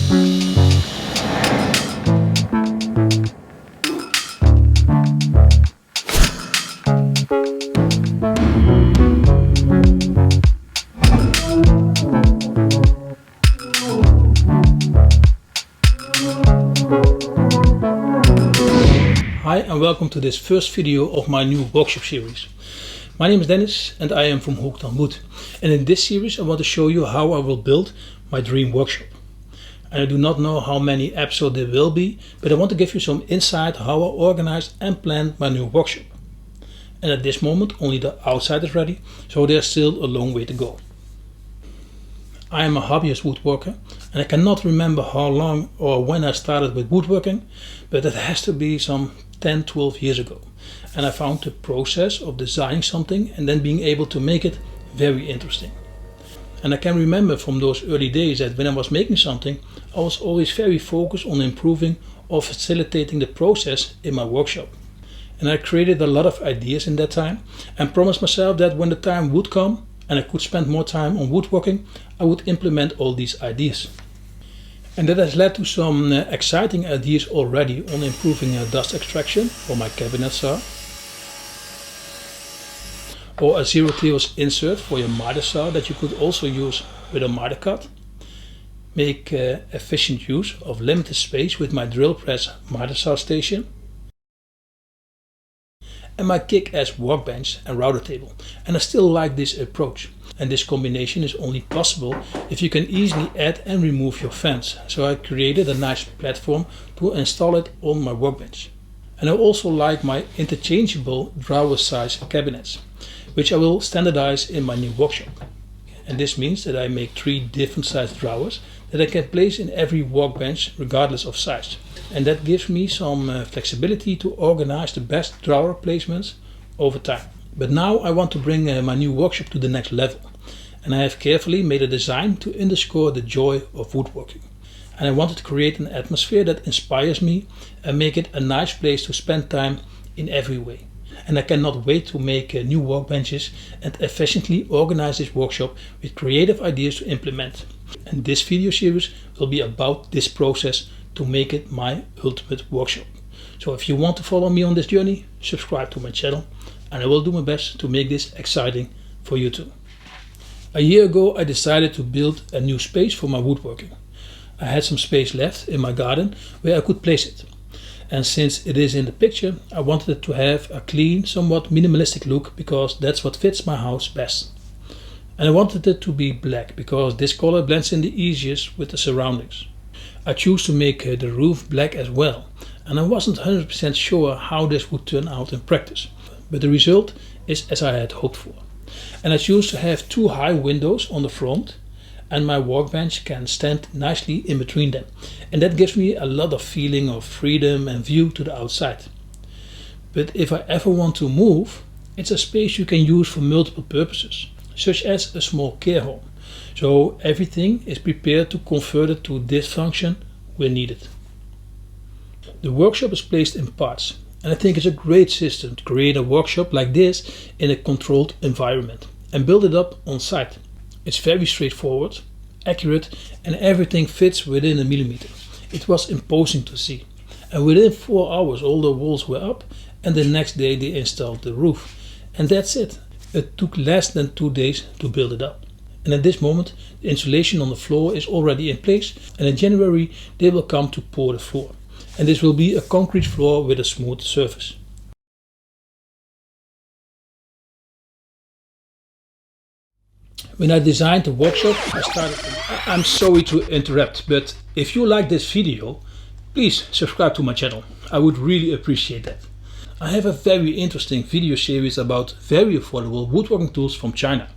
Hi and welcome to this first video of my new workshop series. My name is Dennis and I am from Hooked on Wood. And in this series I want to show you how I will build my dream workshop. And I do not know how many episodes there will be, but I want to give you some insight how I organized and planned my new workshop. And at this moment only the outside is ready, so there's still a long way to go. I am a hobbyist woodworker and I cannot remember how long or when I started with woodworking, but it has to be some 10-12 years ago. And I found the process of designing something and then being able to make it very interesting. And I can remember from those early days that when I was making something, I was always very focused on improving or facilitating the process in my workshop. And I created a lot of ideas in that time and promised myself that when the time would come and I could spend more time on woodworking, I would implement all these ideas. And that has led to some exciting ideas already on improving dust extraction for my cabinet saw, or a zero clearance insert for your miter saw that you could also use with a miter cut, make efficient use of limited space with my drill press miter saw station, and my kick-ass workbench and router table. And I still like this approach. And this combination is only possible if you can easily add and remove your fans. So I created a nice platform to install it on my workbench. And I also like my interchangeable drawer size cabinets, which I will standardize in my new workshop. And this means that I make 3 different size drawers that I can place in every workbench regardless of size. And that gives me some flexibility to organize the best drawer placements over time. But now I want to bring my new workshop to the next level. And I have carefully made a design to underscore the joy of woodworking. And I wanted to create an atmosphere that inspires me and make it a nice place to spend time in every way. And I cannot wait to make new workbenches and efficiently organize this workshop with creative ideas to implement. And this video series will be about this process to make it my ultimate workshop. So if you want to follow me on this journey, subscribe to my channel and I will do my best to make this exciting for you too. A year ago I decided to build a new space for my woodworking. I had some space left in my garden where I could place it. And since it is in the picture, I wanted it to have a clean, somewhat minimalistic look because that's what fits my house best. And I wanted it to be black because this color blends in the easiest with the surroundings. I chose to make the roof black as well, and I wasn't 100% sure how this would turn out in practice. But the result is as I had hoped for. And I choose to have 2 high windows on the front and my workbench can stand nicely in between them. And that gives me a lot of feeling of freedom and view to the outside. But if I ever want to move, it's a space you can use for multiple purposes, such as a small care home. So everything is prepared to convert it to this function where needed. The workshop is placed in parts. And I think it's a great system to create a workshop like this in a controlled environment and build it up on site. It's very straightforward, accurate, and everything fits within a millimeter. It was imposing to see. And within 4 hours all the walls were up and the next day they installed the roof. And that's it. It took less than 2 days to build it up. And at this moment the insulation on the floor is already in place and in January they will come to pour the floor. And this will be a concrete floor with a smooth surface. When I designed the workshop, I'm sorry to interrupt, but if you like this video, please subscribe to my channel. I would really appreciate that. I have a very interesting video series about very affordable woodworking tools from China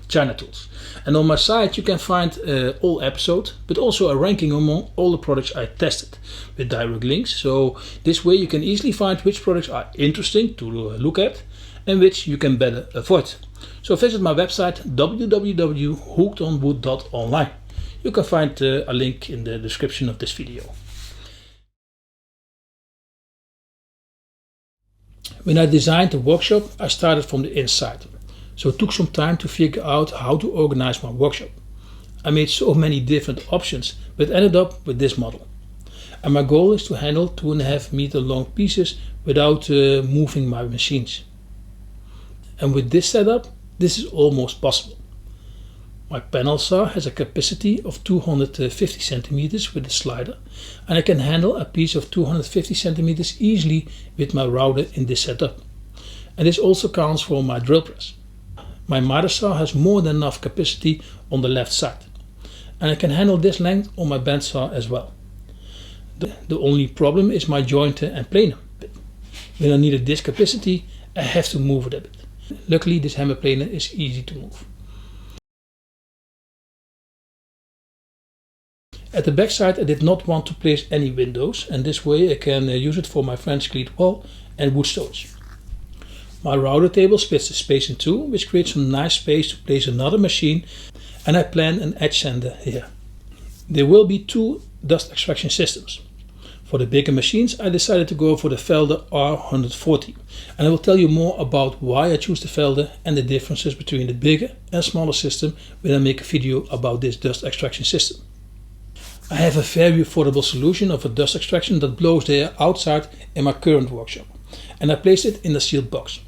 Tools. And on my site you can find all episodes, but also a ranking among all the products I tested with direct links. So this way you can easily find which products are interesting to look at and which you can better avoid. So visit my website www.hookedonwood.online. You can find a link in the description of this video. When I designed the workshop, I started from the inside. So it took some time to figure out how to organize my workshop. I made so many different options, but ended up with this model. And my goal is to handle 2.5 meter long pieces without moving my machines. And with this setup, this is almost possible. My panel saw has a capacity of 250 centimeters with a slider, and I can handle a piece of 250 centimeters easily with my router in this setup. And this also counts for my drill press. My miter saw has more than enough capacity on the left side, and I can handle this length on my band saw as well. The only problem is my jointer and planer bit. When I needed this capacity, I have to move it a bit. Luckily, this hammer planer is easy to move. At the back side, I did not want to place any windows, and this way I can use it for my French cleat wall and wood storage. My router table splits the space in two, which creates some nice space to place another machine, and I plan an edge sander here. There will be two dust extraction systems. For the bigger machines, I decided to go for the Felder R140, and I will tell you more about why I choose the Felder and the differences between the bigger and smaller system when I make a video about this dust extraction system. I have a very affordable solution of a dust extraction that blows the air outside in my current workshop, and I placed it in a sealed box.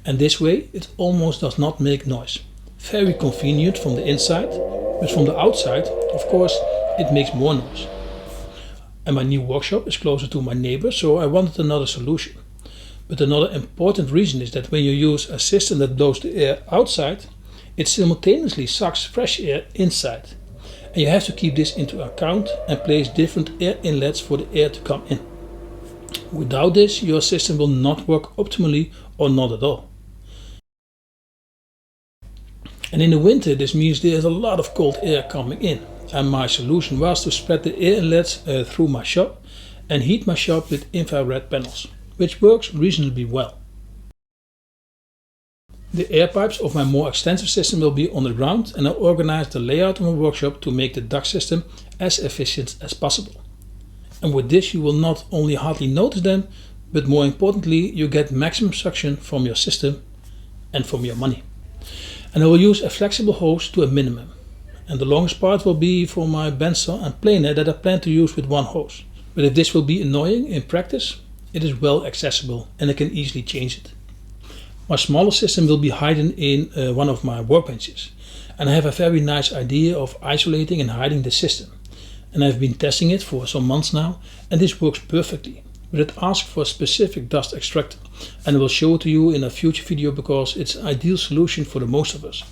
And this way it almost does not make noise. Very convenient from the inside, but from the outside, of course, it makes more noise. And my new workshop is closer to my neighbor, so I wanted another solution. But another important reason is that when you use a system that blows the air outside, it simultaneously sucks fresh air inside. And you have to keep this into account and place different air inlets for the air to come in. Without this, your system will not work optimally or not at all. And in the winter, this means there is a lot of cold air coming in. And my solution was to spread the air inlets through my shop and heat my shop with infrared panels, which works reasonably well. The air pipes of my more extensive system will be on the ground, and I organized the layout of my workshop to make the duct system as efficient as possible. And with this you will not only hardly notice them, but more importantly you get maximum suction from your system and from your money. And I will use a flexible hose to a minimum. And the longest part will be for my bandsaw and planer that I plan to use with one hose. But if this will be annoying in practice, it is well accessible and I can easily change it. My smaller system will be hidden in one of my workbenches, and I have a very nice idea of isolating and hiding the system. And I've been testing it for some months now, and this works perfectly. But it asks for a specific dust extractor, and I will show it to you in a future video because it's an ideal solution for the most of us.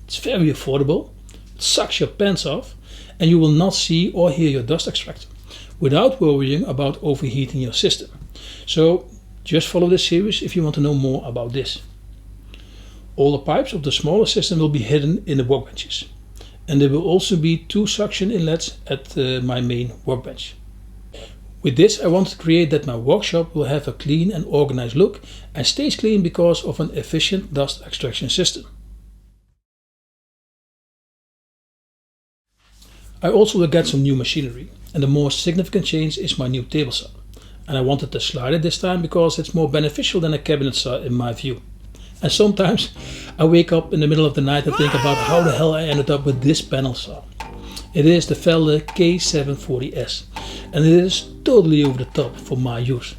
It's very affordable, it sucks your pants off, and you will not see or hear your dust extractor without worrying about overheating your system. So just follow this series if you want to know more about this. All the pipes of the smaller system will be hidden in the workbenches. And there will also be two suction inlets at my main workbench. With this I want to create that my workshop will have a clean and organized look and stays clean because of an efficient dust extraction system. I also will get some new machinery, and the more significant change is my new table saw. And I wanted the slider this time because it's more beneficial than a cabinet saw in my view. And sometimes I wake up in the middle of the night and think about how the hell I ended up with this panel saw. It is the Felder K740S, and it is totally over the top for my use.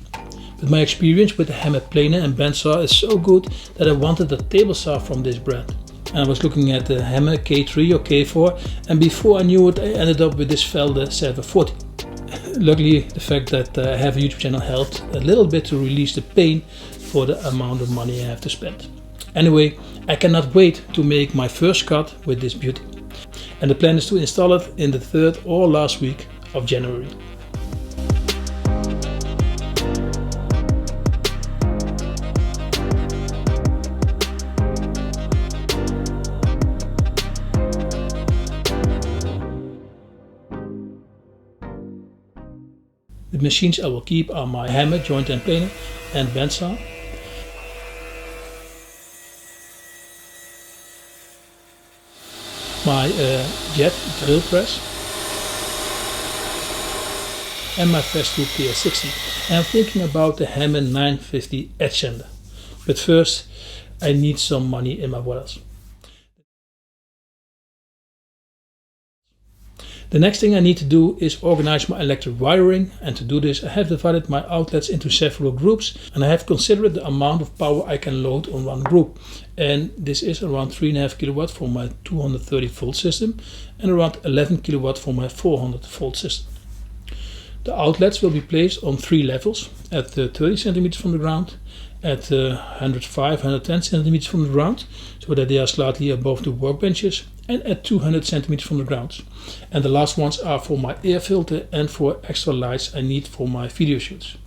But my experience with the hammer planer and bandsaw is so good that I wanted a table saw from this brand. And I was looking at the hammer K3 or K4, and before I knew it I ended up with this Felder 740. Luckily, the fact that I have a YouTube channel helped a little bit to release the pain for the amount of money I have to spend. Anyway, I cannot wait to make my first cut with this beauty. And the plan is to install it in the third or last week of January. The machines I will keep are my hammer, jointer and planer and bandsaw. My jet drill press and my Festool KS60. And I'm thinking about the Hammer 950 edge sander. But first I need some money in my wallet. The next thing I need to do is organize my electric wiring, and to do this I have divided my outlets into several groups, and I have considered the amount of power I can load on one group, and this is around 3.5 kilowatt for my 230 volt system and around 11 kilowatt for my 400 volt system. The outlets will be placed on 3 levels, at 30 centimeters from the ground, at 105, 110 centimeters from the ground, so that they are slightly above the workbenches, and at 200 centimeters from the ground. And the last ones are for my air filter and for extra lights I need for my video shoots.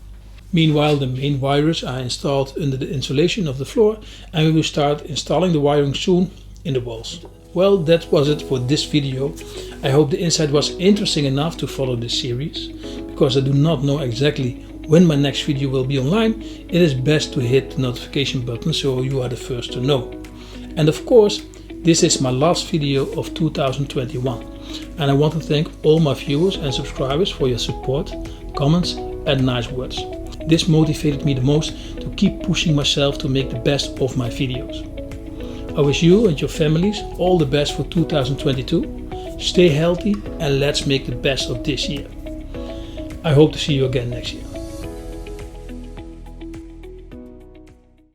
Meanwhile, the main wires are installed under the insulation of the floor, and we will start installing the wiring soon in the walls. Well, that was it for this video. I hope the insight was interesting enough to follow this series. Because I do not know exactly when my next video will be online, it is best to hit the notification button so you are the first to know. And of course, this is my last video of 2021, and I want to thank all my viewers and subscribers for your support, comments and nice words. This motivated me the most to keep pushing myself to make the best of my videos. I wish you and your families all the best for 2022. Stay healthy and let's make the best of this year. I hope to see you again next year.